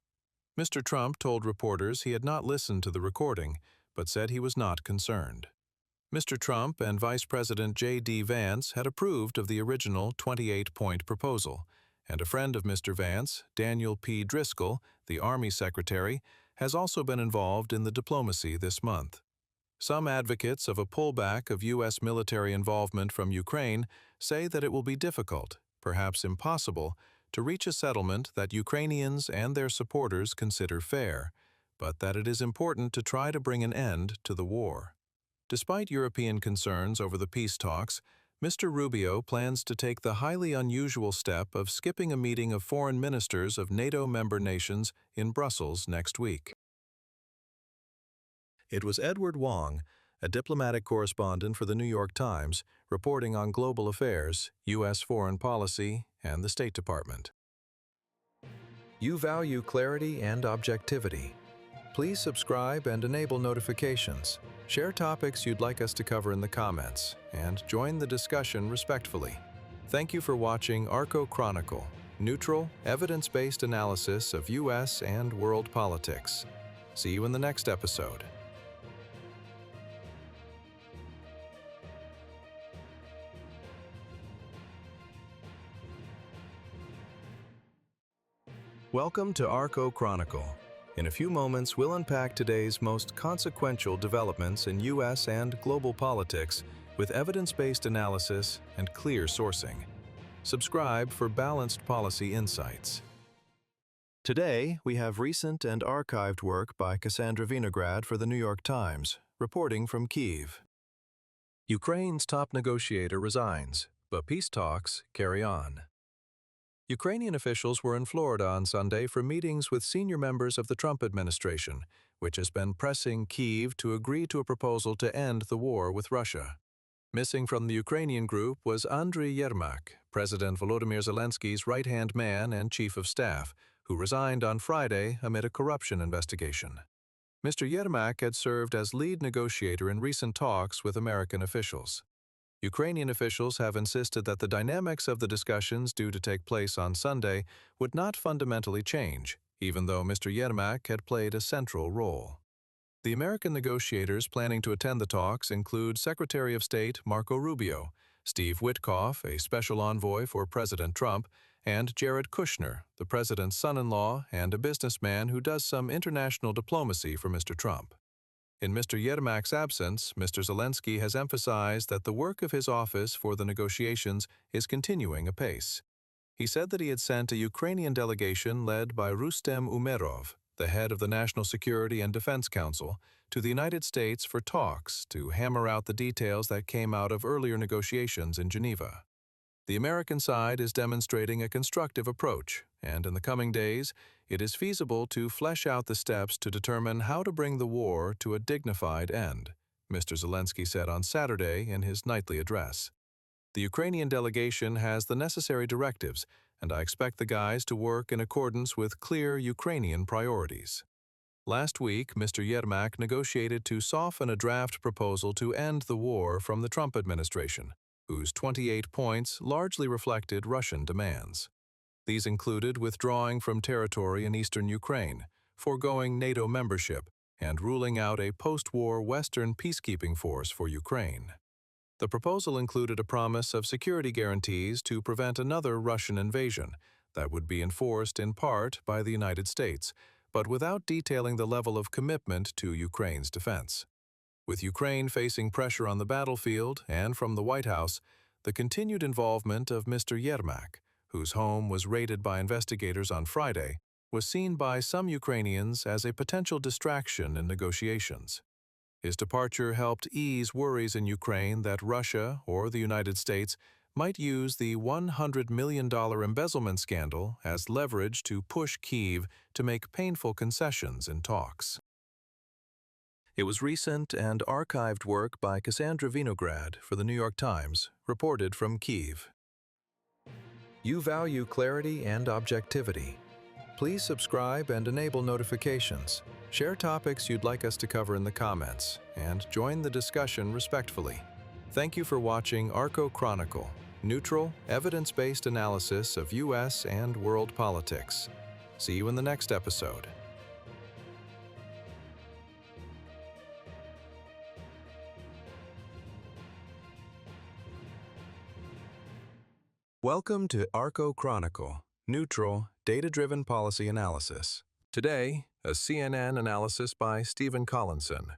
Mr. Trump told reporters he had not listened to the recording, but said he was not concerned. Mr. Trump and Vice President J.D. Vance had approved of the original 28-point proposal, and a friend of Mr. Vance, Daniel P. Driscoll, the Army Secretary, has also been involved in the diplomacy this month. Some advocates of a pullback of U.S. military involvement from Ukraine say that it will be difficult, perhaps impossible, to reach a settlement that Ukrainians and their supporters consider fair, but that it is important to try to bring an end to the war. Despite European concerns over the peace talks, Mr. Rubio plans to take the highly unusual step of skipping a meeting of foreign ministers of NATO member nations in Brussels next week. It was Edward Wong, a diplomatic correspondent for the New York Times, reporting on global affairs, U.S. foreign policy, and the State Department. You value clarity and objectivity. Please subscribe and enable notifications. Share topics you'd like us to cover in the comments, and join the discussion respectfully. Thank you for watching Archo Chronicle, neutral, evidence-based analysis of U.S. and world politics. See you in the next episode. Welcome to Archo Chronicle. In a few moments, we'll unpack today's most consequential developments in U.S. and global politics with evidence-based analysis and clear sourcing. Subscribe for balanced policy insights. Today, we have recent and archived work by Cassandra Vinograd for the New York Times, reporting from Kyiv. Ukraine's top negotiator resigns, but peace talks carry on. Ukrainian officials were in Florida on Sunday for meetings with senior members of the Trump administration, which has been pressing Kyiv to agree to a proposal to end the war with Russia. Missing from the Ukrainian group was Andriy Yermak, President Volodymyr Zelensky's right-hand man and chief of staff, who resigned on Friday amid a corruption investigation. Mr. Yermak had served as lead negotiator in recent talks with American officials. Ukrainian officials have insisted that the dynamics of the discussions due to take place on Sunday would not fundamentally change, even though Mr. Yermak had played a central role. The American negotiators planning to attend the talks include Secretary of State Marco Rubio, Steve Witkoff, a special envoy for President Trump, and Jared Kushner, the president's son-in-law and a businessman who does some international diplomacy for Mr. Trump. In Mr. Yermak's absence, Mr. Zelensky has emphasized that the work of his office for the negotiations is continuing apace. He said that he had sent a Ukrainian delegation led by Rustem Umerov, the head of the National Security and Defense Council, to the United States for talks to hammer out the details that came out of earlier negotiations in Geneva. The American side is demonstrating a constructive approach, and in the coming days, it is feasible to flesh out the steps to determine how to bring the war to a dignified end, Mr. Zelensky said on Saturday in his nightly address. The Ukrainian delegation has the necessary directives, and I expect the guys to work in accordance with clear Ukrainian priorities. Last week, Mr. Yermak negotiated to soften a draft proposal to end the war from the Trump administration, whose 28 points largely reflected Russian demands. These included withdrawing from territory in eastern Ukraine, foregoing NATO membership, and ruling out a post-war Western peacekeeping force for Ukraine. The proposal included a promise of security guarantees to prevent another Russian invasion that would be enforced in part by the United States, but without detailing the level of commitment to Ukraine's defense. With Ukraine facing pressure on the battlefield and from the White House, the continued involvement of Mr. Yermak, whose home was raided by investigators on Friday, was seen by some Ukrainians as a potential distraction in negotiations. His departure helped ease worries in Ukraine that Russia or the United States might use the $100 million embezzlement scandal as leverage to push Kyiv to make painful concessions in talks. It was recent and archived work by Cassandra Vinograd for the New York Times, reported from Kyiv. You value clarity and objectivity. Please subscribe and enable notifications. Share topics you'd like us to cover in the comments, and join the discussion respectfully. Thank you for watching Archo Chronicle, neutral, evidence-based analysis of U.S. and world politics. See you in the next episode. Welcome to Archo Chronicle, neutral, data-driven policy analysis. Today, a CNN analysis by Stephen Collinson.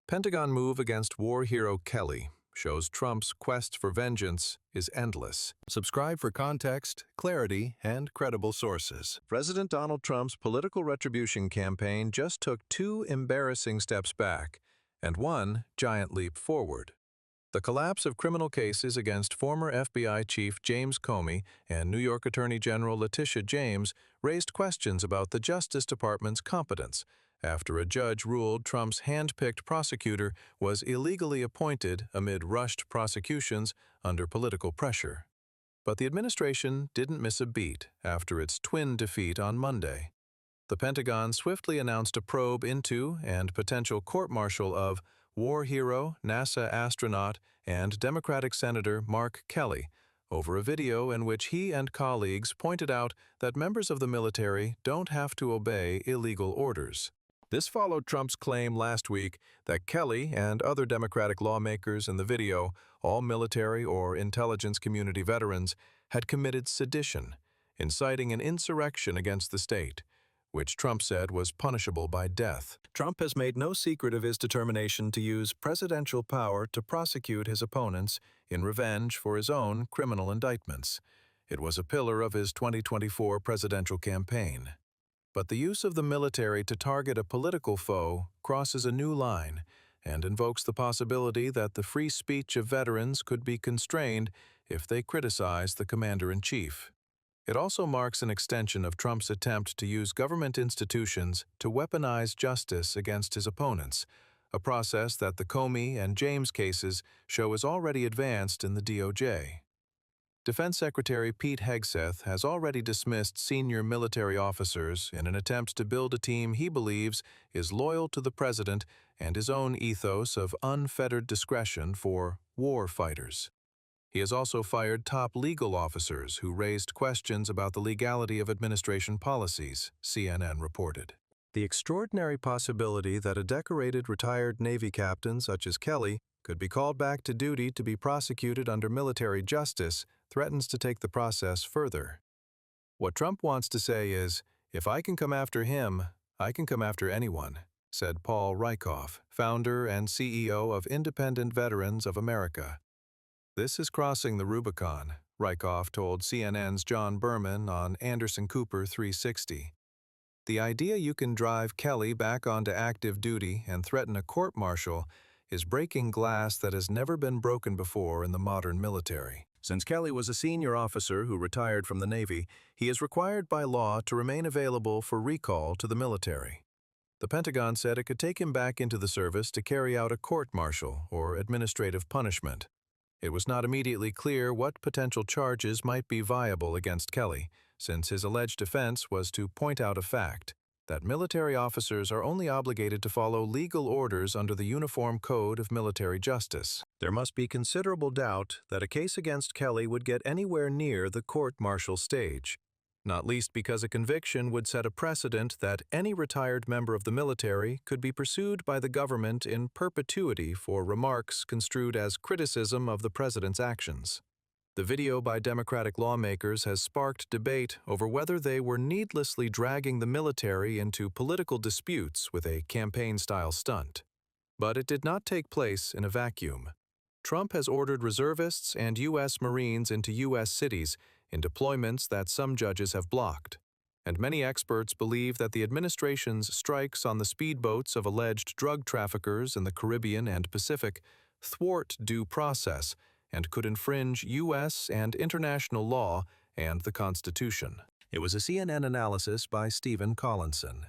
Pentagon move against war hero Kelly shows Trump's quest for vengeance is endless. Subscribe for context, clarity, and credible sources. President Donald Trump's political retribution campaign just took 2 embarrassing steps back and 1 giant leap forward. The collapse of criminal cases against former FBI Chief James Comey and New York Attorney General Letitia James raised questions about the Justice Department's competence after a judge ruled Trump's hand-picked prosecutor was illegally appointed amid rushed prosecutions under political pressure. But the administration didn't miss a beat after its twin defeat on Monday. The Pentagon swiftly announced a probe into and potential court-martial of war hero, NASA astronaut, and Democratic Senator Mark Kelly over a video in which he and colleagues pointed out that members of the military don't have to obey illegal orders. This followed Trump's claim last week that Kelly and other Democratic lawmakers in the video, all military or intelligence community veterans, had committed sedition, inciting an insurrection against the state, which Trump said was punishable by death. Trump has made no secret of his determination to use presidential power to prosecute his opponents in revenge for his own criminal indictments. It was a pillar of his 2024 presidential campaign. But the use of the military to target a political foe crosses a new line, and invokes the possibility that the free speech of veterans could be constrained if they criticize the commander-in-chief. It also marks an extension of Trump's attempt to use government institutions to weaponize justice against his opponents, a process that the Comey and James cases show is already advanced in the DOJ. Defense Secretary Pete Hegseth has already dismissed senior military officers in an attempt to build a team he believes is loyal to the president and his own ethos of unfettered discretion for war fighters. He has also fired top legal officers who raised questions about the legality of administration policies, CNN reported. The extraordinary possibility that a decorated retired Navy captain such as Kelly could be called back to duty to be prosecuted under military justice threatens to take the process further. What Trump wants to say is, if I can come after him, I can come after anyone, said Paul Rieckhoff, founder and CEO of Independent Veterans of America. This is crossing the Rubicon, Rieckhoff told CNN's John Berman on Anderson Cooper 360. The idea you can drive Kelly back onto active duty and threaten a court-martial is breaking glass that has never been broken before in the modern military. Since Kelly was a senior officer who retired from the Navy, he is required by law to remain available for recall to the military. The Pentagon said it could take him back into the service to carry out a court-martial or administrative punishment. It was not immediately clear what potential charges might be viable against Kelly, since his alleged offense was to point out a fact, that military officers are only obligated to follow legal orders under the Uniform Code of Military Justice. There must be considerable doubt that a case against Kelly would get anywhere near the court-martial stage, not least because a conviction would set a precedent that any retired member of the military could be pursued by the government in perpetuity for remarks construed as criticism of the president's actions. The video by Democratic lawmakers has sparked debate over whether they were needlessly dragging the military into political disputes with a campaign-style stunt. But it did not take place in a vacuum. Trump has ordered reservists and U.S. Marines into U.S. cities in deployments that some judges have blocked. And many experts believe that the administration's strikes on the speedboats of alleged drug traffickers in the Caribbean and Pacific thwart due process and could infringe U.S. and international law and the Constitution. It was a CNN analysis by Stephen Collinson.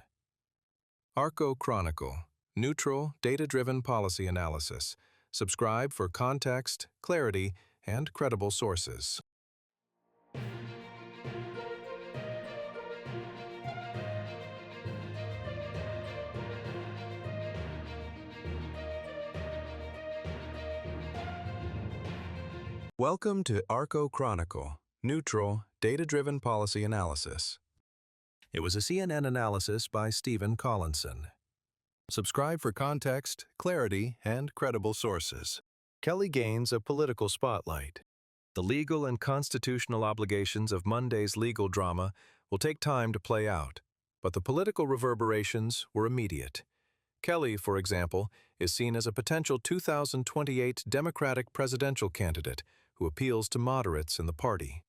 Archo Chronicle, neutral, data-driven policy analysis. Subscribe for context, clarity, and credible sources. Welcome to Archo Chronicle, neutral, data-driven policy analysis. It was a CNN analysis by Stephen Collinson. Subscribe for context, clarity, and credible sources. Kelly gains a political spotlight. The legal and constitutional obligations of Monday's legal drama will take time to play out, but the political reverberations were immediate. Kelly, for example, is seen as a potential 2028 Democratic presidential candidate who appeals to moderates in the party.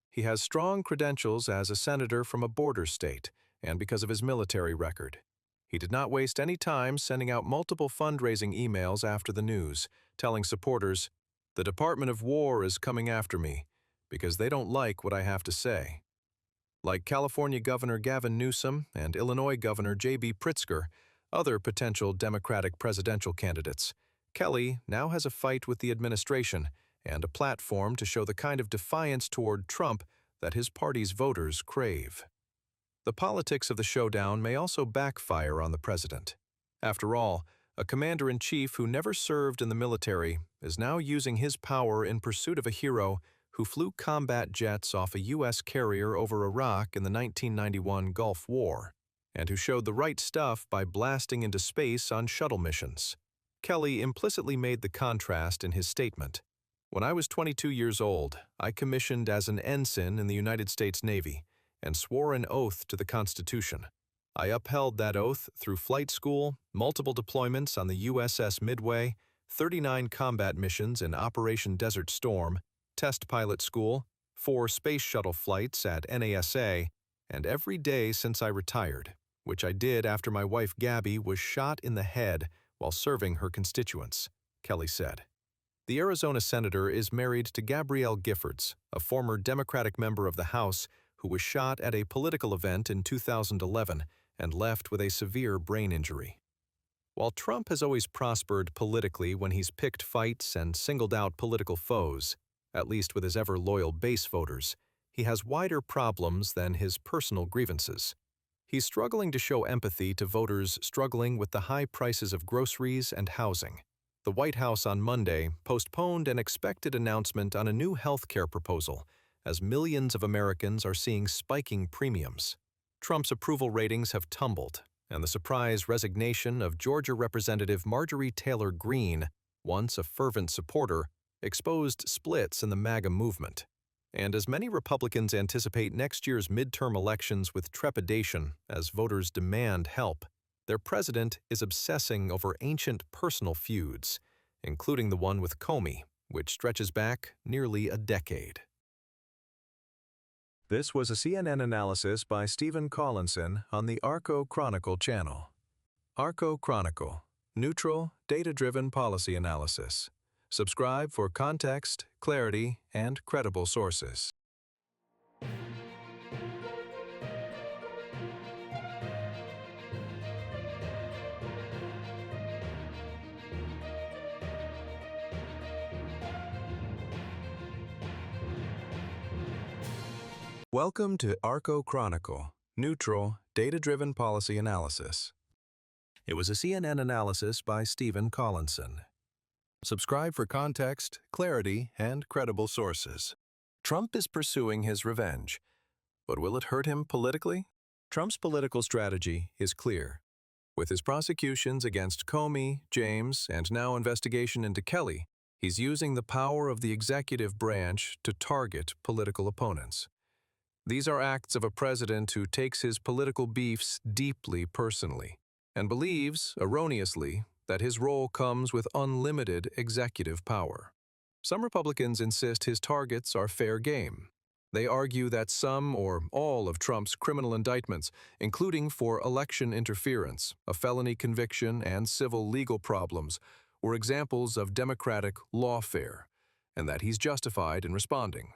He has strong credentials as a senator from a border state and because of his military record. He did not waste any time sending out multiple fundraising emails after the news, telling supporters, "The Department of War is coming after me because they don't like what I have to say." Like California Governor Gavin Newsom and Illinois Governor J.B. Pritzker, other potential Democratic presidential candidates, Kelly now has a fight with the administration and a platform to show the kind of defiance toward Trump that his party's voters crave. The politics of the showdown may also backfire on the president. After all, a commander-in-chief who never served in the military is now using his power in pursuit of a hero who flew combat jets off a U.S. carrier over Iraq in the 1991 Gulf War, and who showed the right stuff by blasting into space on shuttle missions. Kelly implicitly made the contrast in his statement. When I was 22 years old, I commissioned as an ensign in the United States Navy and swore an oath to the Constitution. I upheld that oath through flight school, multiple deployments on the USS Midway, 39 combat missions in Operation Desert Storm, test pilot school, 4 space shuttle flights at NASA, and every day since I retired, which I did after my wife Gabby was shot in the head while serving her constituents, Kelly said. The Arizona senator is married to Gabrielle Giffords, a former Democratic member of the House who was shot at a political event in 2011 and left with a severe brain injury. While Trump has always prospered politically when he's picked fights and singled out political foes, at least with his ever-loyal base voters, he has wider problems than his personal grievances. He's struggling to show empathy to voters struggling with the high prices of groceries and housing. The White House on Monday postponed an expected announcement on a new health care proposal, as millions of Americans are seeing spiking premiums. Trump's approval ratings have tumbled, and the surprise resignation of Georgia Representative Marjorie Taylor Greene, once a fervent supporter, exposed splits in the MAGA movement. And as many Republicans anticipate next year's midterm elections with trepidation as voters demand help, their president is obsessing over ancient personal feuds, including the one with Comey, which stretches back nearly a decade. This was a CNN analysis by Stephen Collinson on the Archo Chronicle channel. Archo Chronicle, neutral, data-driven policy analysis. Subscribe for context, clarity, and credible sources. Welcome to Archo Chronicle, neutral, data-driven policy analysis. It was a CNN analysis by Stephen Collinson. Subscribe for context, clarity, and credible sources. Trump is pursuing his revenge, but will it hurt him politically? Trump's political strategy is clear. With his prosecutions against Comey, James, and now investigation into Kelly, he's using the power of the executive branch to target political opponents. These are acts of a president who takes his political beefs deeply personally and believes, erroneously, that his role comes with unlimited executive power. Some Republicans insist his targets are fair game. They argue that some or all of Trump's criminal indictments, including for election interference, a felony conviction, and civil legal problems, were examples of Democratic lawfare, and that he's justified in responding.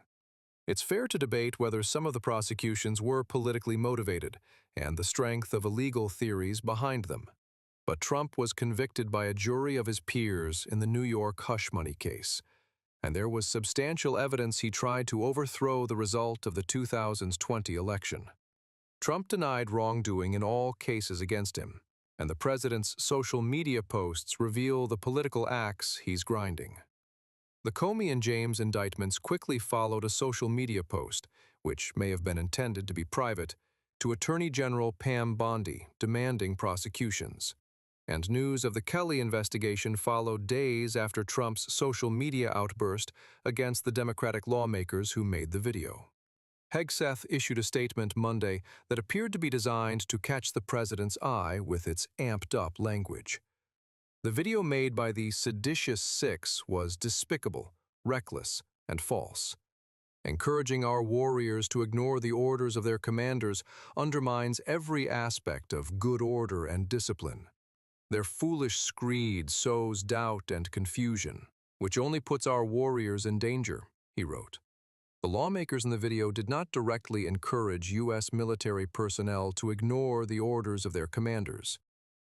It's fair to debate whether some of the prosecutions were politically motivated and the strength of illegal theories behind them. But Trump was convicted by a jury of his peers in the New York hush money case, and there was substantial evidence he tried to overthrow the result of the 2020 election. Trump denied wrongdoing in all cases against him, and the president's social media posts reveal the political axe he's grinding. The Comey and James indictments quickly followed a social media post, which may have been intended to be private, to Attorney General Pam Bondi demanding prosecutions. And news of the Kelly investigation followed days after Trump's social media outburst against the Democratic lawmakers who made the video. Hegseth issued a statement Monday that appeared to be designed to catch the president's eye with its amped-up language. The video made by the seditious six was despicable, reckless, and false. Encouraging our warriors to ignore the orders of their commanders undermines every aspect of good order and discipline. Their foolish screed sows doubt and confusion, which only puts our warriors in danger, he wrote. The lawmakers in the video did not directly encourage U.S. military personnel to ignore the orders of their commanders.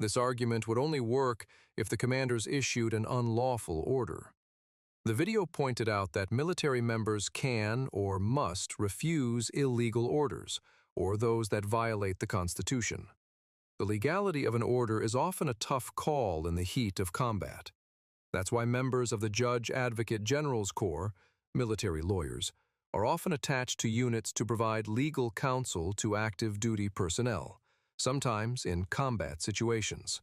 This argument would only work if the commanders issued an unlawful order. The video pointed out that military members can or must refuse illegal orders, or those that violate the Constitution. The legality of an order is often a tough call in the heat of combat. That's why members of the Judge Advocate General's Corps, military lawyers, are often attached to units to provide legal counsel to active duty personnel, sometimes in combat situations.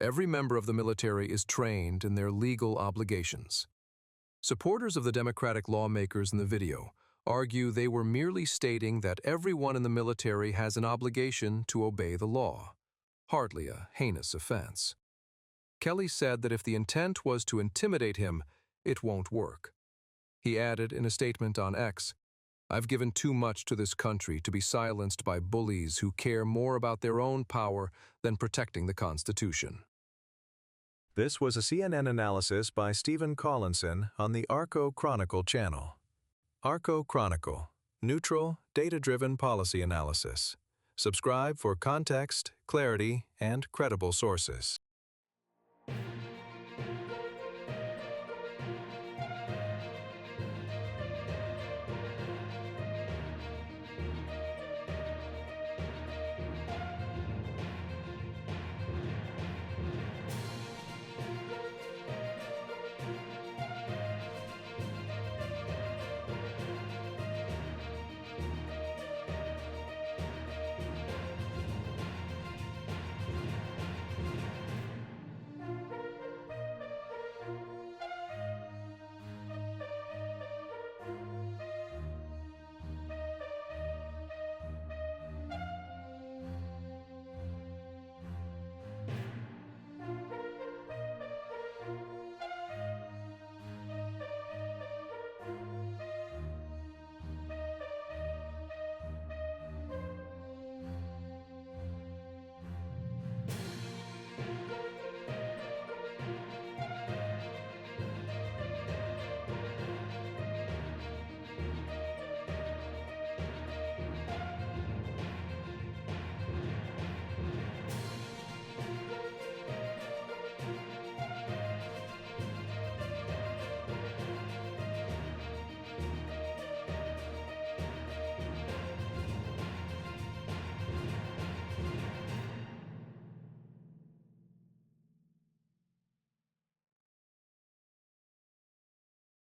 Every member of the military is trained in their legal obligations. Supporters of the Democratic lawmakers in the video argue they were merely stating that everyone in the military has an obligation to obey the law, hardly a heinous offense. Kelly said that if the intent was to intimidate him, it won't work. He added in a statement on X, "I've given too much to this country to be silenced by bullies who care more about their own power than protecting the Constitution." This was a CNN analysis by Stephen Collinson on the Archo Chronicle channel. Archo Chronicle, neutral, data-driven policy analysis. Subscribe for context, clarity, and credible sources.